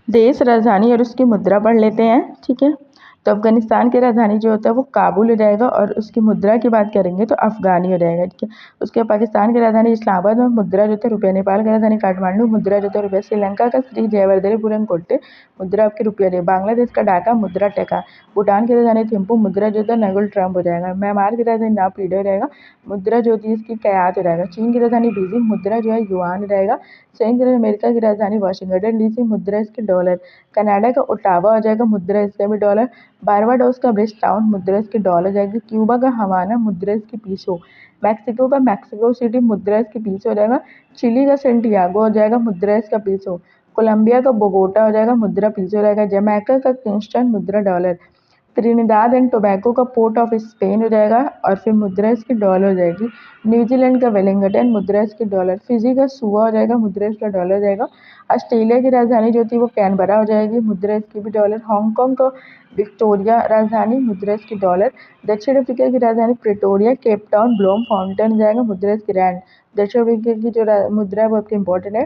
देश, राजधानी और उसकी मुद्रा पढ़ लेते हैं। ठीक है, तो अफगानिस्तान की राजधानी जो होता है वो काबुल हो जाएगा और उसकी मुद्रा की बात करेंगे तो अफगानी हो जाएगा। ठीक है, उसके बाद पाकिस्तान की राजधानी इस्लामाबाद और मुद्रा जो है रुपया। नेपाल की राजधानी काठमांडू, मुद्रा जो है रुपया। श्रीलंका का श्री जयवर्धनेपुरम कोट्टे, मुद्रा आपकी रुपया है। बांग्लादेश का ढाका, मुद्रा टका। भूटान की राजधानी थिम्पू, मुद्रा जो है नगुल ट्रम्प हो जाएगा। म्यांमार की राजधानी नापीडो हो जाएगा, मुद्रा जो होती है इसकी कयात हो जाएगा। चीन की राजधानी बीजिंग, मुद्रा जो है युआन रहेगा। संयुक्त राज्य अमेरिका की राजधानी वाशिंगटन डीसी, मुद्रा इसकी डॉलर। कनाडा का ओटावा हो जाएगा, मुद्रा इसका भी डॉलर। बारबाडोस का ब्रिज टाउन, मुद्रा इसकी डॉलर जाएगी। क्यूबा का हवाना, मुद्रा इसकी पीसो। मैक्सिको का मैक्सिको सिटी, मुद्रा इसकी पीसो हो जाएगा। चिली का सेंटियागो हो जाएगा, मुद्रा इसका पीसो। कोलंबिया का बोगोटा हो जाएगा, मुद्रा पीसो रहेगा। जमैका का किंगस्टन, मुद्रा डॉलर। त्रिनिदाद एंड टोबैको का पोर्ट ऑफ स्पेन हो जाएगा और फिर मुद्रा इसकी डॉलर हो जाएगी। न्यूजीलैंड का वेलिंगटन, मुद्रा इसकी डॉलर। फिजी का सुआ हो जाएगा, मुद्रा इसका डॉलर हो जाएगा। ऑस्ट्रेलिया की राजधानी जो थी वो कैनबरा हो जाएगी, मुद्रा इसकी भी डॉलर। हांगकांग का विक्टोरिया राजधानी, मुद्रा इसकी डॉलर। दक्षिण अफ्रीका की राजधानी Pretoria, Cape Town, Blom fountain हो जाएगा, मुद्रा इसकी रैंड। दक्षिण अफ्रीका की जो मुद्रा है वो आपकी इंपॉर्टेंट है।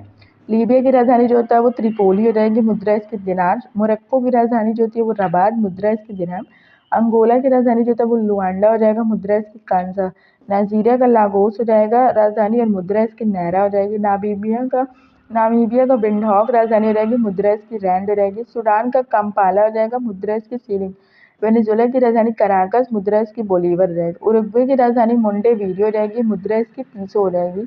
लीबिया की राजधानी जो होता है वो त्रिपोली हो जाएगी, मुद्रा इसकी दिनार। मोरक्को की राजधानी जो होती है वो रबात, मुद्रा इसकी दिरहम। अंगोला की राजधानी जो होता है वो लुआंडा हो जाएगा, मुद्रा इसकी कांसा। नाइजीरिया का लागोस हो जाएगा राजधानी और मुद्रा इसकी नैरा हो जाएगी। नामीबिया का विंडहॉक राजधानी हो जाएगी, मुद्रा इसकी रैंड हो जाएगी। सूडान का कंपाला हो जाएगा, मुद्रा इसकी सीलिंग। वेनेजुएला की राजधानी कराकस, मुद्रा इसकी बोलीवर हो जाएगी। उरुग्वे की राजधानी मोंटेवीडियो हो जाएगी, मुद्रा इसकी पीसो हो जाएगी।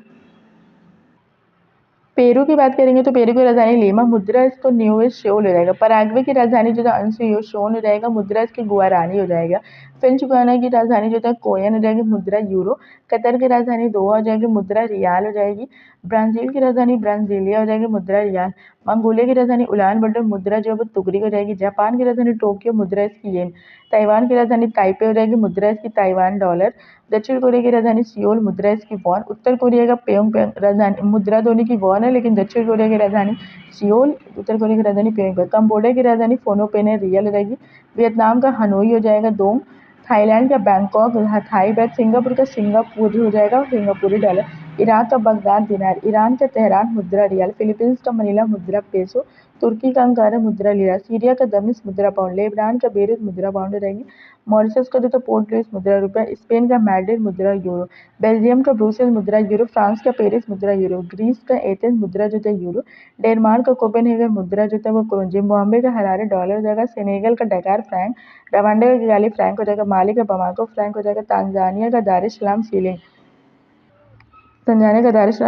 पेरू की बात करेंगे तो पेरू की राजधानी लीमा, मुद्रा इसको न्यू शोल हो जाएगा। पराग्वे की राजधानी जो था अंशोन हो जाएगा, मुद्रा इसकी गुआरानी हो जाएगा। फ्रेंच गुयाना की राजधानी जो था कोयन हो जाएगी, मुद्रा यूरो। कतर की राजधानी दोहा हो जाएगी, मुद्रा रियाल हो जाएगी। ब्राजील की राजधानी ब्राजीलिया हो जाएगी, मुद्रा रियाल। मंगोलिया की राजधानी उलान बटर, मुद्रा जो है वो तुगरी हो जाएगी। जापान की राजधानी टोक्यो, मुद्रा इसकी येन। ताइवान की राजधानी ताइपे हो जाएगी, मुद्रा इसकी ताइवान डॉलर। दक्षिण कोरिया की राजधानी सियोल, मुद्रा इसकी वॉन। उत्तर कोरिया का प्योंगयांग राजधानी, मुद्रा दोनों की वॉन है लेकिन दक्षिण कोरिया की राजधानी सियोल, उत्तर कोरिया की राजधानी प्योंगयांग। कंबोडिया की राजधानी फोनोपेन रियल हो जाएगी। वियतनाम का हनोई हो जाएगा दोंग। थाईलैंड का बैंकॉक, थाई बैग। सिंगापुर का सिंगापुर हो जाएगा, सिंगापुरी डॉलर। इराक का बगदाद दिनार। ईरान का तेहरान, मुद्रा रियाल। फिलीपींस का मनीला, मुद्रा पेसो। तुर्की का अंकारा, मुद्रा लिरा। सीरिया का दमिश्क, मुद्रा पाउंड। लेबनान का बेरूत, मुद्रा पाउंड हो जाएगी। मॉरिशस का जो था पोर्ट लुइस, मुद्रा रुपया। स्पेन का मैड्रिड, मुद्रा यूरो। बेल्जियम का ब्रुसेल्स, मुद्रा यूरो। फ्रांस का पेरिस, मुद्रा यूरो। ग्रीस का एथेंस, मुद्रा जो था यूरो। डेनमार्क का कोपेनहेगन, मुद्रा जो था वो क्रोन। जिम्बाब्वे का हरारे, डॉलर हो जाएगा। सेनेगल का डकार फ्रैंक। रवांडा का किगाली फ्रैंक हो जाएगा। माली का बमाको फ्रैंक हो जाएगा। तंजानिया का दार-ए-सलाम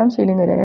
शीलिंग हो जाएगा।